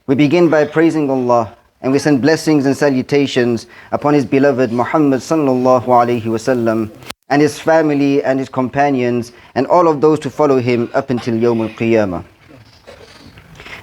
We begin by praising Allah, and we send blessings and salutations upon His beloved Muhammad sallallahu alaihi wasallam, and his family and his companions, and all of those to follow him up until Yawm al-Qiyamah.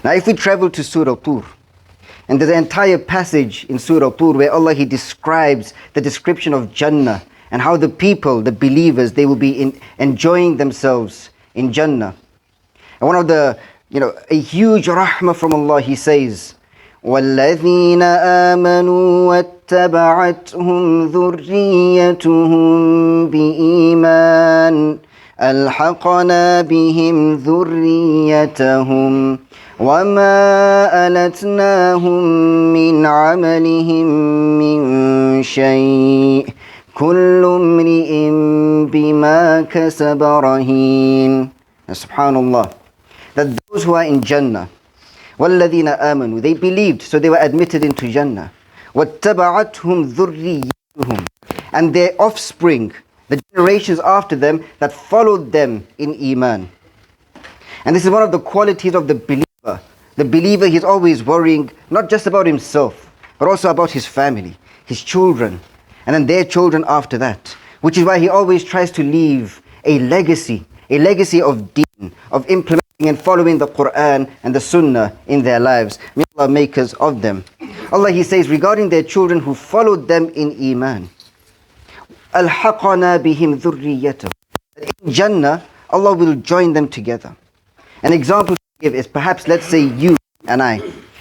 Now if we travel to Surah Tur, and there's an entire passage in Surah Tur where Allah He describes the description of Jannah, and how the people, the believers, they will be enjoying themselves in Jannah. And one of the, a huge rahmah from Allah, He says, وَالَّذِينَ آمَنُوا وَاتَّبَعَتْهُمْ ذُرِّيَّتُهُمْ بِإِيمَانٍ أَلْحَقْنَا بِهِمْ ذُرِّيَّتَهُمْ وَمَا أَلَتْنَاهُمْ مِنْ عَمَلِهِمْ مِنْ شَيْءٍ كُلُّ امْرِئٍ بِمَا كَسَبَ رَهِينٌ. Subhanallah. That those who are in Jannah, وَالَّذِينَ آمَنُوا, they believed, so they were admitted into Jannah. وَاتَّبَعَتْهُمْ ذُرِّيَّتُهُمْ, and their offspring, the generations after them that followed them in Iman. And this is one of the qualities of the believer. The believer, he's always worrying not just about himself, but also about his family, his children, and then their children after that. Which is why he always tries to leave a legacy of deen, of implementing and following the Quran and the Sunnah in their lives. May Allah make us of them. Allah, He says regarding their children who followed them in Iman, أَلْحَقَنَا بِهِمْ ذُرِّيَّتَهُمْ. In Jannah, Allah will join them together. An example to give is perhaps, let's say you and I,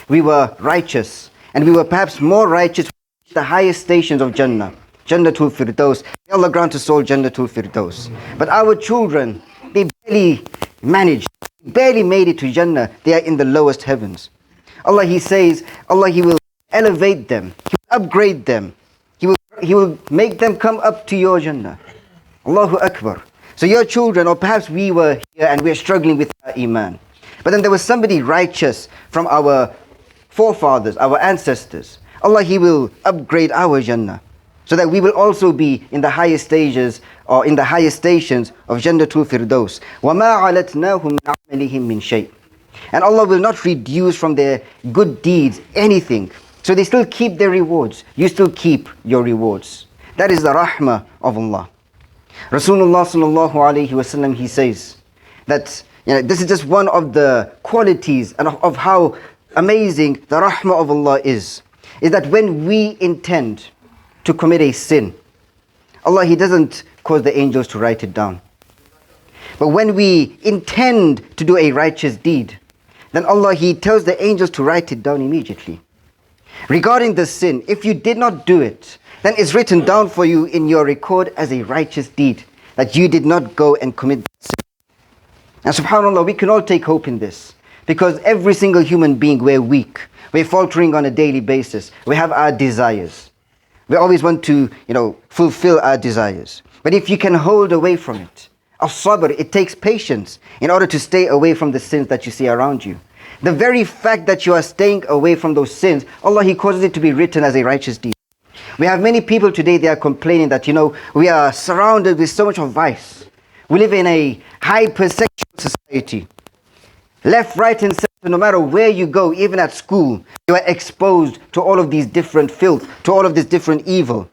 we were righteous, and we were perhaps more righteous for the highest stations of Jannah, Jannatul Firdaus. May Allah grant us all Jannatul Firdaus. But our children, they barely managed, barely made it to Jannah. They are in the lowest heavens. Allah, He says, Allah, He will elevate them, He will upgrade them, He will make them come up to your Jannah. Allahu Akbar. So your children, or perhaps we were here and we're struggling with our Iman, but then there was somebody righteous from our forefathers, our ancestors. Allah, He will upgrade our Jannah, so that we will also be in the highest stages, or in the highest stations of Jannatul Firdaus. وَمَا عَلَتْنَاهُمْ مِنْ عَمَلِهِمْ مِنْ شَيْءٍ. And Allah will not reduce from their good deeds anything. So they still keep their rewards. You still keep your rewards. That is the rahmah of Allah. Rasulullah sallallahu alayhi wasallam, he says that this is just one of the qualities and of how amazing the rahmah of Allah is that when we intend to commit a sin, Allah, He doesn't cause the angels to write it down. But when we intend to do a righteous deed, then Allah, He tells the angels to write it down immediately. Regarding the sin, if you did not do it, then it's written down for you in your record as a righteous deed, that you did not go and commit that sin. And subhanAllah, we can all take hope in this, because every single human being, we're weak. We're faltering on a daily basis. We have our desires. We always want to, fulfill our desires. But if you can hold away from it, as-sabr, it takes patience in order to stay away from the sins that you see around you. The very fact that you are staying away from those sins, Allah, He causes it to be written as a righteous deed. We have many people today, they are complaining that, we are surrounded with so much of vice. We live in a hypersexual society. Left, right and center, no matter where you go, even at school, you are exposed to all of these different filth, to all of this different evil.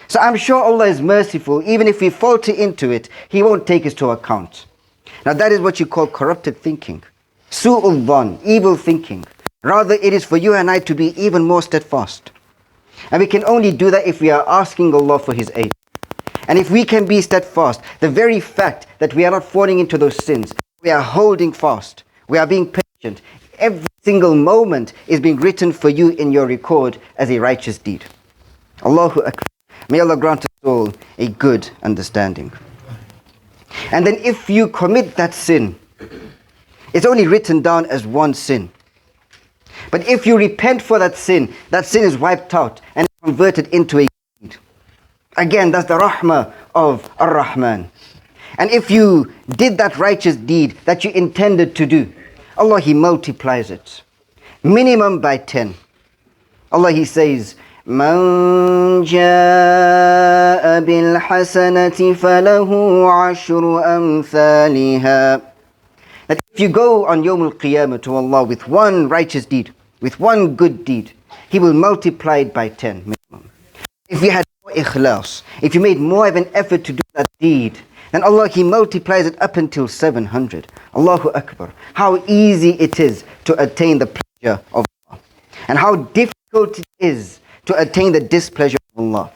So I'm sure Allah is merciful. Even if we falter into it, He won't take us to account. Now that is what you call corrupted thinking. Su'ul dhan, evil thinking. Rather, it is for you and I to be even more steadfast. And we can only do that if we are asking Allah for His aid. And if we can be steadfast, the very fact that we are not falling into those sins, we are holding fast, we are being patient, every single moment is being written for you in your record as a righteous deed. Allahu Akbar. May Allah grant us all a good understanding. And then if you commit that sin, it's only written down as one sin. But if you repent for that sin is wiped out and converted into a deed. Again, that's the rahmah of Ar-Rahman. And if you did that righteous deed that you intended to do, Allah, He multiplies it. Minimum by 10. Allah, He says, مَنْ جَاءَ بِالْحَسَنَةِ فَلَهُ عَشْرُ أَمْثَالِهَا. That if you go on Yawm al-Qiyamah to Allah with one righteous deed, with one good deed, He will multiply it by 10 minimum. If you had more ikhlas, if you made more of an effort to do that deed, then Allah, He multiplies it up until 700. Allahu Akbar. How easy it is to attain the pleasure of Allah. And how difficult it is to attain the displeasure of Allah.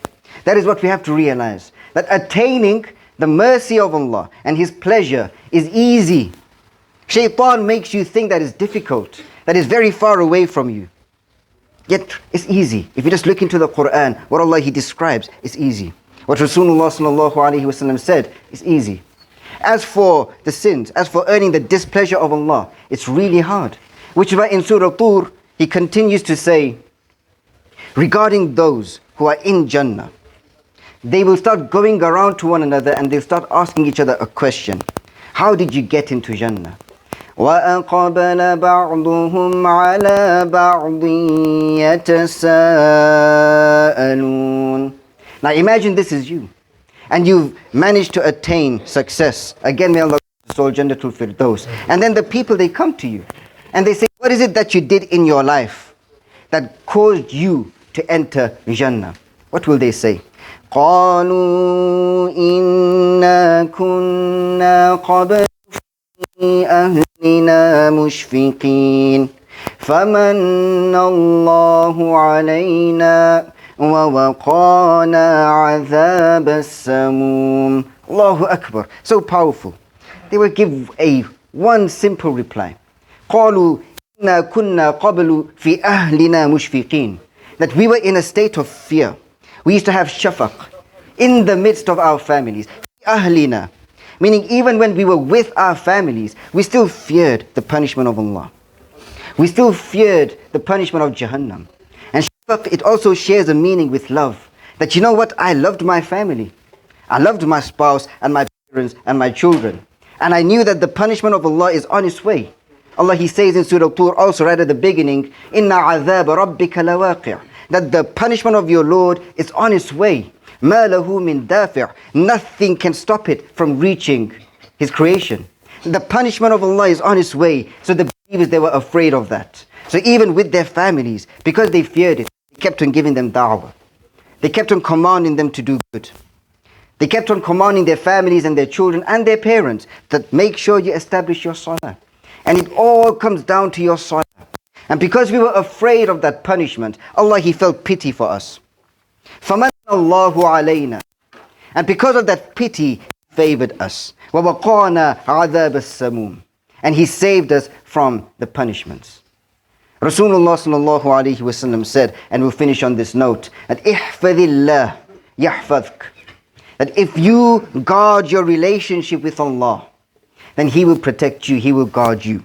That is what we have to realize. That attaining the mercy of Allah and His pleasure is easy. Shaitan makes you think that is difficult, that is very far away from you. Yet it's easy. If you just look into the Quran, what Allah He describes, it's easy. What Rasulullah sallallahu alaihi wasallam said is easy. As for the sins, as for earning the displeasure of Allah, it's really hard. Which is why in Surah Tur, He continues to say, regarding those who are in Jannah, they will start going around to one another and they'll start asking each other a question. How did you get into Jannah? وَأَقْبَلَ بَعْضُهُمْ عَلَى بَعْضٍ يَتَسَاءَلُونَ. Now imagine this is you, and you've managed to attain success. Again, may Allah soul Jannatul Firdaus. And then the people, they come to you, and they say, what is it that you did in your life that caused you to enter Jannah? What will they say? قَالُوا إِنَّا كُنَّا قَبْلُ فِي أَهْلِنَا مُشْفِقِينَ فَمَنَّ اللَّهُ عَلَيْنَا وَوَقَانَا عَذَابَ السَّمُومِ. Allahu Akbar. So powerful. They will give one simple reply. قَالُوا إِنَّا كُنَّا قَبْلُ فِي أَهْلِنَا مُشْفِقِينَ. That we were in a state of fear. We used to have shafaq in the midst of our families. Ahlina, meaning even when we were with our families, we still feared the punishment of Allah. We still feared the punishment of Jahannam. And shafaq, it also shares a meaning with love. That you know what, I loved my family. I loved my spouse and my parents and my children. And I knew that the punishment of Allah is on its way. Allah, He says in Surah Tur, also right at the beginning, Inna عَذَابَ رَبِّكَ لَوَاقِعٌ. That the punishment of your Lord is on its way. مَا لَهُ مِن دَافِعٍ. Nothing can stop it from reaching His creation. The punishment of Allah is on its way. So the believers, they were afraid of that. So even with their families, because they feared it, they kept on giving them da'wah. They kept on commanding them to do good. They kept on commanding their families and their children and their parents that make sure you establish your salah. And it all comes down to your salah. And because we were afraid of that punishment, Allah, He felt pity for us. فَمَنَّ اللَّهُ عَلَيْنَا. And because of that pity, He favored us. وَوَقَانَا عَذَابَ السَّمُومِ. And He saved us from the punishments. Rasulullah sallallahu alaihi wasallam said, and we'll finish on this note, that احفظ الله يحفظك. That if you guard your relationship with Allah, then He will protect you, He will guard you.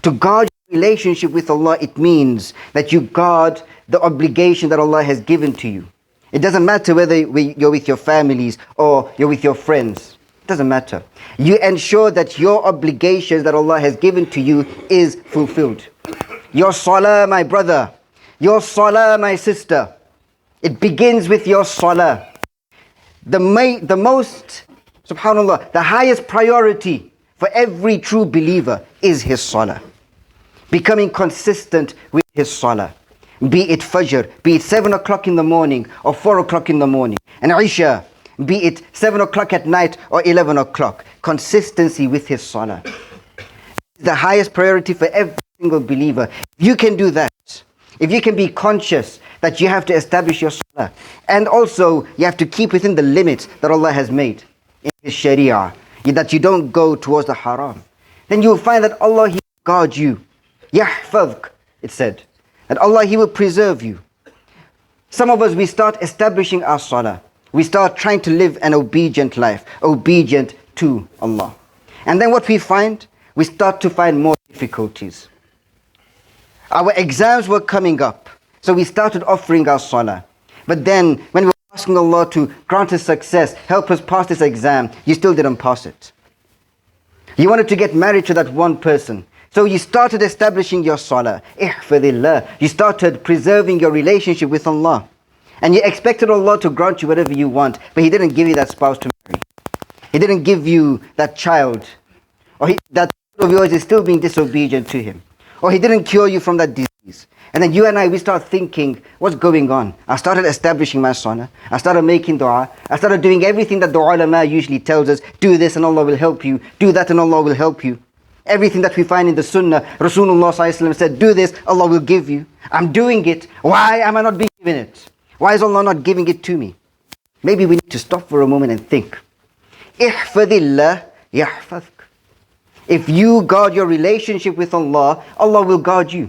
To guard relationship with Allah, it means that you guard the obligation that Allah has given to you. It doesn't matter whether you're with your families or you're with your friends. It doesn't matter. You ensure that your obligations that Allah has given to you is fulfilled. Your salah, my brother. Your salah, my sister. It begins with your salah. The most, subhanAllah, the highest priority for every true believer is his salah. Becoming consistent with his salah. Be it Fajr, be it 7 o'clock in the morning or 4 o'clock in the morning. And Isha, be it 7 o'clock at night or 11 o'clock. Consistency with his salah. The highest priority for every single believer. If you can do that, if you can be conscious that you have to establish your salah, and also you have to keep within the limits that Allah has made in His Sharia, that you don't go towards the haram, then you will find that Allah, He will guard you. Yahfadhk, it said. That Allah, He will preserve you. Some of us, we start establishing our salah. We start trying to live an obedient life, obedient to Allah. And then what we find? We start to find more difficulties. Our exams were coming up, so we started offering our salah. But then, when we were asking Allah to grant us success, help us pass this exam, you still didn't pass it. You wanted to get married to that one person, so you started establishing your salah. Ihfadillah. You started preserving your relationship with Allah. And you expected Allah to grant you whatever you want, but He didn't give you that spouse to marry. He didn't give you that child. Or that child of yours is still being disobedient to Him. Or He didn't cure you from that disease. difficulties. And then you and I, we start thinking, what's going on? I started establishing my salah. I started making dua. I started doing everything that the ulama usually tells us. Do this and Allah will help you. Do that and Allah will help you. Everything that we find in the sunnah, Rasulullah ﷺ said, do this, Allah will give you. I'm doing it. Why am I not being given it? Why is Allah not giving it to me? Maybe we need to stop for a moment and think. Ihfadillah yahfadhk. If you guard your relationship with Allah, Allah will guard you.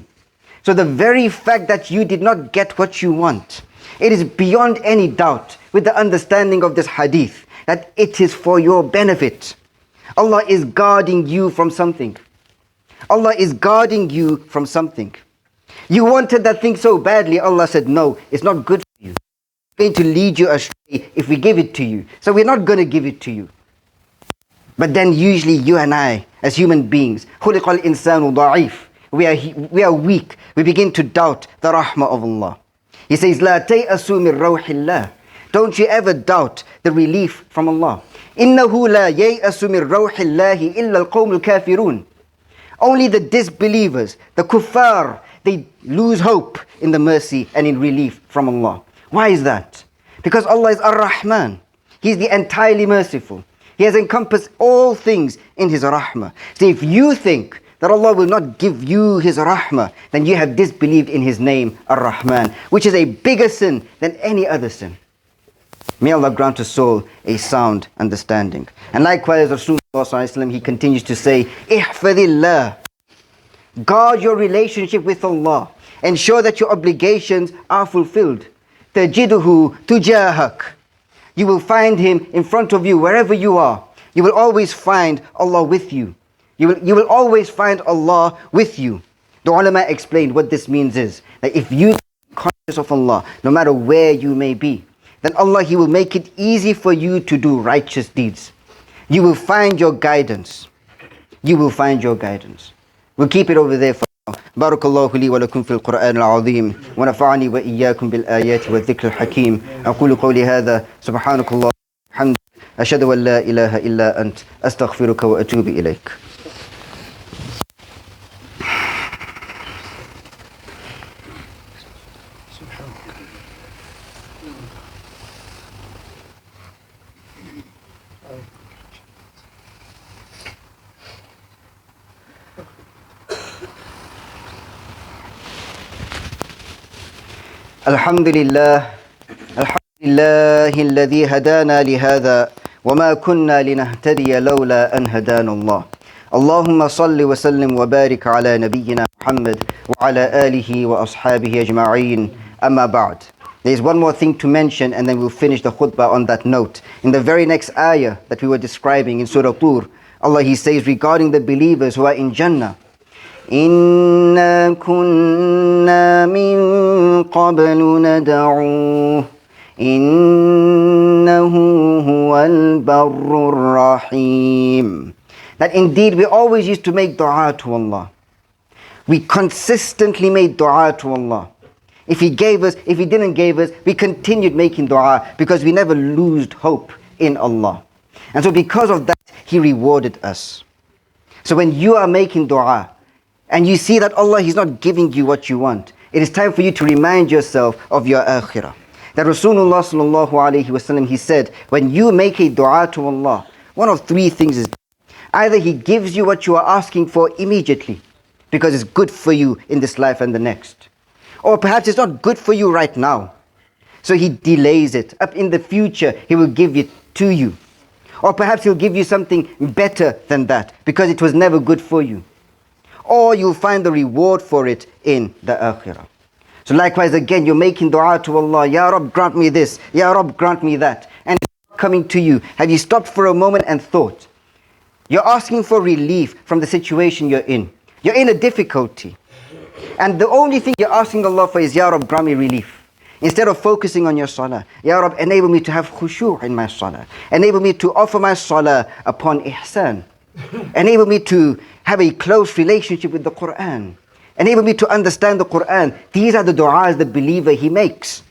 So the very fact that you did not get what you want, it is beyond any doubt with the understanding of this hadith that it is for your benefit. Allah is guarding you from something. Allah is guarding you from something. You wanted that thing so badly, Allah said, no, it's not good for you. It's going to lead you astray if we give it to you. So we're not going to give it to you. But then usually you and I, as human beings, خُلِقَ الْإِنسَانُ ضَعِيفٌ, we are weak. We begin to doubt the rahmah of Allah. He says, لَا تَيْأَسُوا مِنْ رَوْحِ اللَّهِ. Don't you ever doubt the relief from Allah. إِنَّهُ لَا يَيْأَسُ مِنْ رَوْحِ اللَّهِ إِلَّا الْقَوْمُ الْكَافِرُونَ. Only the disbelievers, the kuffar, they lose hope in the mercy and in relief from Allah. Why is that? Because Allah is Ar-Rahman. He is the entirely merciful. He has encompassed all things in His rahmah. So if you think that Allah will not give you His rahmah, then you have disbelieved in His name, Ar-Rahman, which is a bigger sin than any other sin. May Allah grant us all a sound understanding. And likewise, Rasulullah, he continues to say, Ihfadillah. Guard your relationship with Allah. Ensure that your obligations are fulfilled. Tajiduhu tujahak. You will find Him in front of you wherever you are. You will always find Allah with you. You will always find Allah with you. The ulama explained what this means is that if you are conscious of Allah, no matter where you may be, then Allah, He will make it easy for you to do righteous deeds. You will find your guidance. You will find your guidance. We'll keep it over there for now. بارك الله لي ولكم في القرآن العظيم ونفعني وإياكم بالآيات والذكر الحكيم. أقول قولي هذا سبحانك الله وبحمدك أشهد أن لا إله إلا أنت أستغفرك وأتوب إليك. الحمد لله الذي هدانا لهذا وما كنا لنهتدي لولا أن هدانا الله. اللهم صل وسلم وبارك على نبينا محمد وعلى آله وأصحابه أجمعين. أما بعد. There is one more thing to mention and then we'll finish the khutbah on that note. In the very next ayah that we were describing in Surah Tur, Allah, He says regarding the believers who are in Jannah, إِنَّا كُنَّا مِن قَبْلُ نَدْعُوهُ إِنَّهُ هُوَ الْبَرُّ الرَّحِيمُ. That indeed we always used to make dua to Allah. We consistently made dua to Allah. If He gave us, if He didn't give us, we continued making dua because we never lost hope in Allah. And so because of that, He rewarded us. So when you are making dua, and you see that Allah is not giving you what you want, it is time for you to remind yourself of your akhirah. That Rasulullah sallallahu alayhi wasallam, he said, when you make a dua to Allah, one of three things is either He gives you what you are asking for immediately, because it's good for you in this life and the next. Or perhaps it's not good for you right now, so He delays it. Up in the future, He will give it to you. Or perhaps He'll give you something better than that, because it was never good for you. Or you'll find the reward for it in the akhirah. So likewise again, you're making dua to Allah, Ya Rabb, grant me this, Ya Rabb, grant me that. And it's coming to you. Have you stopped for a moment and thought? You're asking for relief from the situation you're in. You're in a difficulty. And the only thing you're asking Allah for is, Ya Rabb, grant me relief. Instead of focusing on your salah, Ya Rabb, enable me to have khushu' in my salah. Enable me to offer my salah upon ihsan. Enable me to have a close relationship with the Quran. Enable me to understand the Quran. These are the du'as the believer he makes.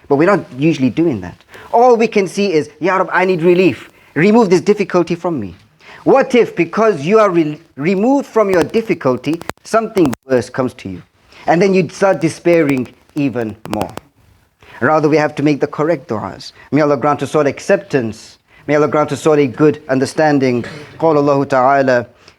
But we're not usually doing that. All we can see is, Ya Rabb, I need relief. Remove this difficulty from me. What if, because you are removed from your difficulty, something worse comes to you? And then you'd start despairing even more. Rather, we have to make the correct du'as. May Allah grant us all acceptance. May Allah grant us all a good understanding. قال الله تعالى